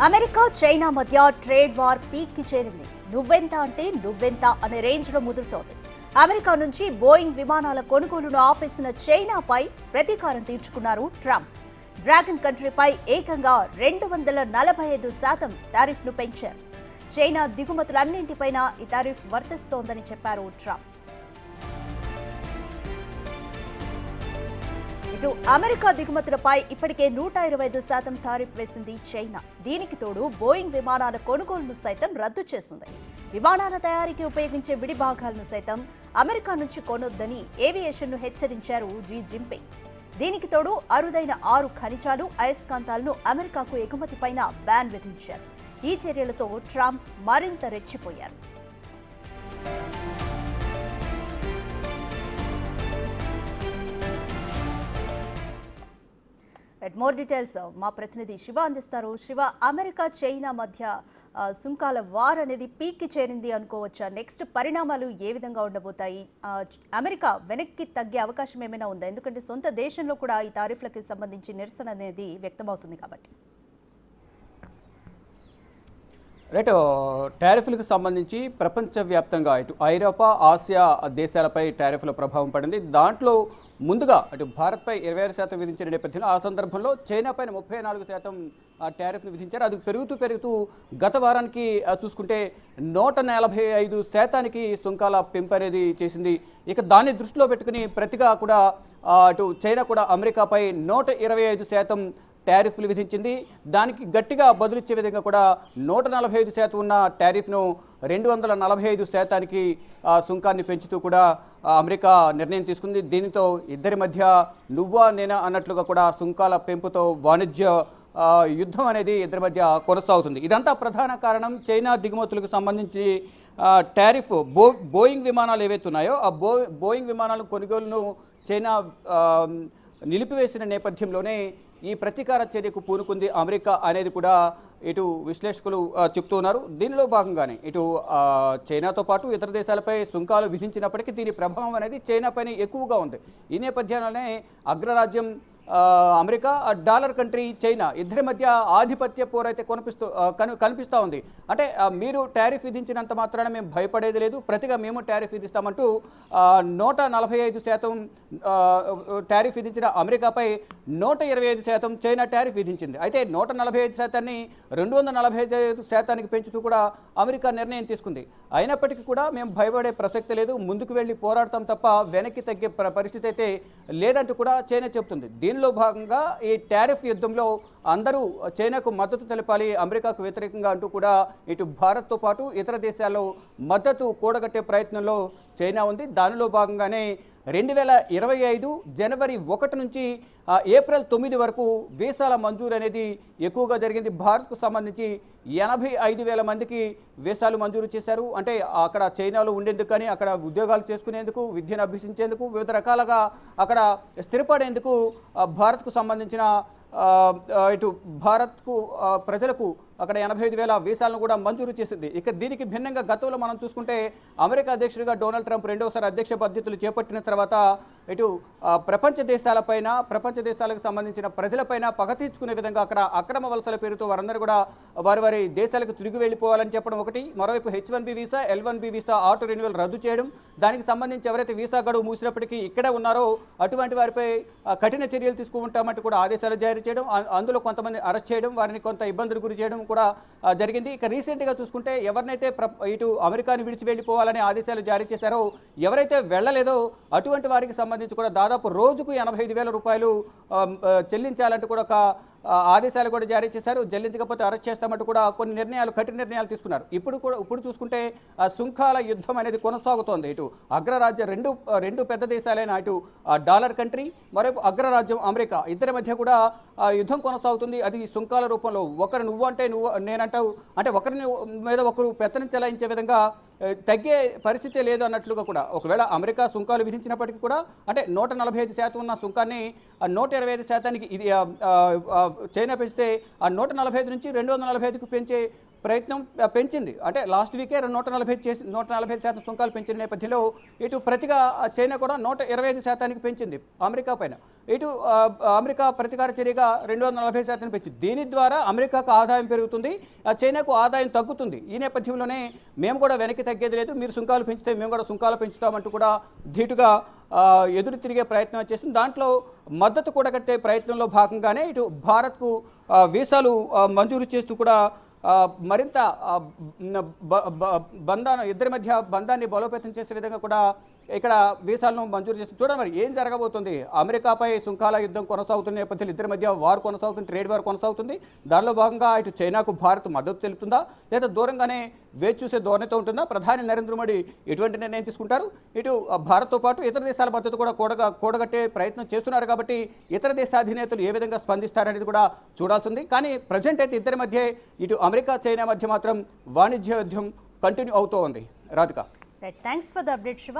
America China మధ్య trade war peak కి చేరింది. నువ్వెంత అంటే నువ్వెంత అనే రేంజ్ లో ముదురుతోంది. అమెరికా నుంచి బోయింగ్ విమానాల కొనుగోలును ఆపేసిన చైనాపై ప్రతీకారం తీర్చుకున్నారు ట్రంప్. డ్రాగన్ కంట్రీపై ఏకంగా 245% టారిఫ్ను పెంచారు. చైనా దిగుమతులన్నింటిపైన ఈ టారిఫ్ వర్తిస్తోందని చెప్పారు ట్రంప్. ఇటు అమెరికా దిగుమతులపై ఇప్పటికే 125% టారిఫ్ వేసింది చైనా. దీనికి తోడు బోయింగ్ విమానాల కొనుగోలును సైతం రద్దు చేసింది. విమానాల తయారీకి ఉపయోగించే విడి భాగాలను సైతం అమెరికా నుంచి కొనొద్దని ఏవియేషన్ను హెచ్చరించారు జీ జిన్పింగ్. దీనికి తోడు అరుదైన 6 ఖనిజాలు, అయస్కాంతాలను అమెరికాకు ఎగుమతిపైన బ్యాన్ విధించారు. ఈ చర్యలతో ట్రంప్ మరింత రెచ్చిపోయారు. మోర్ డీటెయిల్స్ మా ప్రతినిధి శివ అందిస్తారు. శివ, అమెరికా చైనా మధ్య సుంకాల వార్ అనేది పీక్కి చేరింది అనుకోవచ్చా? నెక్స్ట్ పరిణామాలు ఏ విధంగా ఉండబోతాయి? అమెరికా వెనక్కి తగ్గే అవకాశం ఏమైనా ఉందా? ఎందుకంటే సొంత దేశంలో కూడా ఈ టారిఫ్లకి సంబంధించి నిరసన అనేది వ్యక్తమవుతుంది కాబట్టి. రైట్, టారిఫ్లకు సంబంధించి ప్రపంచవ్యాప్తంగా ఇటు ఐరోపా, ఆసియా దేశాలపై టారిఫ్ల ప్రభావం పడింది. దాంట్లో ముందుగా అటు భారత్పై 26% విధించిన నేపథ్యంలో ఆ సందర్భంలో చైనా పైన 34% టారిఫ్ను విధించారు. అది పెరుగుతూ గత వారానికి చూసుకుంటే 145% సుంకాల పెంపు అనేది చేసింది. ఇక దాన్ని దృష్టిలో పెట్టుకుని ప్రతిగా కూడా అటు చైనా కూడా అమెరికాపై 125% టారిఫ్లు విధించింది. దానికి గట్టిగా బదులిచ్చే విధంగా కూడా 145% ఉన్న టారిఫ్ను 245%కి సుంకాన్ని పెంచుతూ కూడా అమెరికా నిర్ణయం తీసుకుంది. దీనితో ఇద్దరి మధ్య నువ్వా నేనా అన్నట్లుగా కూడా సుంకాల పెంపుతో వాణిజ్య యుద్ధం అనేది ఇద్దరి మధ్య కొనసాగుతుంది. ఇదంతా ప్రధాన కారణం చైనా దిగుమతులకు సంబంధించి టారిఫ్ బోయింగ్ విమానాలు ఏవైతే ఉన్నాయో ఆ బోయింగ్ విమానాల కొనుగోలును చైనా నిలిపివేసిన నేపథ్యంలోనే ఈ ప్రతీకార చర్యకు పూనుకుంది అమెరికా అనేది కూడా ఇటు విశ్లేషకులు చెప్తూ ఉన్నారు. దీనిలో భాగంగానే ఇటు చైనాతో పాటు ఇతర దేశాలపై సుంకాలు విధించినప్పటికీ దీని ప్రభావం అనేది చైనా పైన ఎక్కువగా ఉంది. ఈ నేపథ్యంలోనే అగ్రరాజ్యం అమెరికా, డాలర్ కంట్రీ చైనా ఇద్దరి మధ్య ఆధిపత్య పోరైతే కనిపిస్తూ ఉంది. అంటే మీరు టారిఫ్ విధించినంత మాత్రాన మేము భయపడేది లేదు, ప్రతిగా మేము టారిఫ్ విధిస్తామంటూ 145% టారిఫ్ విధించిన అమెరికాపై 125% చైనా టారిఫ్ విధించింది. అయితే 145%ని 245%కి పెంచుతూ కూడా అమెరికా నిర్ణయం తీసుకుంది. అయినప్పటికీ కూడా మేము భయపడే ప్రసక్తి లేదు, ముందుకు వెళ్ళి పోరాడతాం తప్ప వెనక్కి తగ్గే పరిస్థితి అయితే లేదంటూ కూడా చైనా చెబుతుంది. దీనిలో భాగంగా ఈ టారిఫ్ యుద్ధంలో అందరూ చైనాకు మద్దతు తెలపాలి, అమెరికాకు వ్యతిరేకంగా అంటూ కూడా ఇటు భారత్తో పాటు ఇతర దేశాల్లో మద్దతు కూడగట్టే ప్రయత్నంలో చైనా ఉంది. దానిలో భాగంగానే 2025 జనవరి 1 నుంచి ఏప్రిల్ 9 వరకు వీసాల మంజూరు అనేది ఎక్కువగా జరిగింది. భారత్కు సంబంధించి 85,000 మందికి వీసాలు మంజూరు చేశారు. అంటే అక్కడ చైనాలో ఉండేందుకు కానీ అక్కడ ఉద్యోగాలు చేసుకునేందుకు, విద్యను అభ్యసించేందుకు, వివిధ రకాలుగా అక్కడ స్థిరపడేందుకు భారత్కు సంబంధించిన ఇటు భారత్కు ప్రజలకు అక్కడ 85,000 వీసాలను కూడా మంజూరు చేసింది. ఇక దీనికి భిన్నంగా గతంలో మనం చూసుకుంటే అమెరికా అధ్యక్షుడిగా డొనాల్డ్ ట్రంప్ రెండోసారి అధ్యక్ష బాధ్యతలు చేపట్టిన తర్వాత ఇటు ప్రపంచ దేశాలకు సంబంధించిన ప్రజలపైన పగ తీర్చుకునే విధంగా అక్కడ అక్రమ వలసల పేరుతో వారందరూ కూడా వారి దేశాలకు తిరిగి వెళ్ళిపోవాలని చెప్పడం ఒకటి, మరోవైపు H1B visa, L1B visa auto renewal రద్దు చేయడం, దానికి సంబంధించి ఎవరైతే వీసా గడువు మూసినప్పటికీ ఇక్కడే ఉన్నారో అటువంటి వారిపై కఠిన చర్యలు తీసుకుంటామంటూ కూడా ఆదేశాలు జారీ చేయడం, అందులో కొంతమంది అరెస్ట్ చేయడం, వారిని కొంత ఇబ్బందులు గురి చేయడం కూడా జరిగింది. ఇక రీసెంట్గా చూసుకుంటే ఎవరినైతే ఇటు అమెరికాని విడిచి వెళ్ళిపోవాలని ఆదేశాలు జారీ చేశారో, ఎవరైతే వెళ్ళలేదో అటువంటి వారికి సంబంధించి కూడా దాదాపు రోజుకు 85,000 రూపాయలు చెల్లించాలంటూ కూడా ఒక ఆదేశాలు కూడా జారీ చేశారు. చెల్లించకపోతే అరెస్ట్ చేస్తామంటూ కూడా కొన్ని కఠిన నిర్ణయాలు తీసుకున్నారు. ఇప్పుడు చూసుకుంటే సుంకాల యుద్ధం అనేది కొనసాగుతోంది. ఇటు అగ్రరాజ్యం రెండు పెద్ద దేశాలైన ఇటు డాలర్ కంట్రీ, మరోవైపు అగ్రరాజ్యం అమెరికా ఇద్దరి మధ్య కూడా యుద్ధం కొనసాగుతుంది. అది సుంకాల రూపంలో ఒకరు నువ్వు అంటే నేనంటావు, అంటే ఒకరిని మీద ఒకరు పెత్తనం చెలాయించే విధంగా తగ్గే పరిస్థితే లేదు అన్నట్లుగా కూడా ఒకవేళ అమెరికా సుంకాలు విధించినప్పటికీ కూడా అంటే 145% ఉన్న సుంకాన్ని 125%కి ఇది చైనా పెంచితే ఆ 145 నుంచి 245కు పెంచే ప్రయత్నం పెంచింది. అంటే లాస్ట్ వీకే 140% సుంకాలు పెంచిన నేపథ్యంలో ఇటు ప్రతిగా చైనా కూడా 125% పెంచింది అమెరికా పైన. ఇటు అమెరికా ప్రతీకార చర్యగా 240% పెంచింది. దీని ద్వారా అమెరికాకు ఆదాయం పెరుగుతుంది, చైనాకు ఆదాయం తగ్గుతుంది. ఈ నేపథ్యంలోనే మేము కూడా వెనక్కి తగ్గేది లేదు, మీరు సుంకాలు పెంచితే మేము కూడా సుంకాలు పెంచుతామంటూ కూడా ధీటుగా ఎదురు తిరిగే ప్రయత్నం చేసింది. దాంట్లో మద్దతు కూడగట్టే ప్రయత్నంలో భాగంగానే ఇటు భారత్కు వీసాలు మంజూరు చేస్తూ కూడా మరింత ఇద్దరి మధ్య బంధాన్ని బలోపేతం చేసే విధంగా కూడా ఇక్కడ వీసాలను మంజూరు చేసి చూడండి మరి ఏం జరగబోతుంది. అమెరికాపై సుంకాల యుద్ధం కొనసాగుతున్న నేపథ్యంలో ఇద్దరి మధ్య వార్ కొనసాగుతుంది, ట్రేడ్ వార్ కొనసాగుతుంది. దానిలో భాగంగా ఇటు చైనాకు భారత్ మద్దతు తెలుపుతుందా లేదా దూరంగానే వేచి చూసే ధోరణితో ఉంటుందా? ప్రధాని నరేంద్ర మోడీ ఎటువంటి నిర్ణయం తీసుకుంటారు? ఇటు భారత్తో పాటు ఇతర దేశాల మద్దతు కూడా కూడగట్టే ప్రయత్నం చేస్తున్నారు కాబట్టి ఇతర దేశ అధినేతలు ఏ విధంగా స్పందిస్తారనేది కూడా చూడాల్సింది. కానీ ప్రజెంట్ అయితే ఇద్దరి మధ్య ఇటు అమెరికా చైనా మధ్య మాత్రం వాణిజ్య యుద్ధం కంటిన్యూ అవుతూ ఉంది. Radhika, right, thanks for the update Shiva.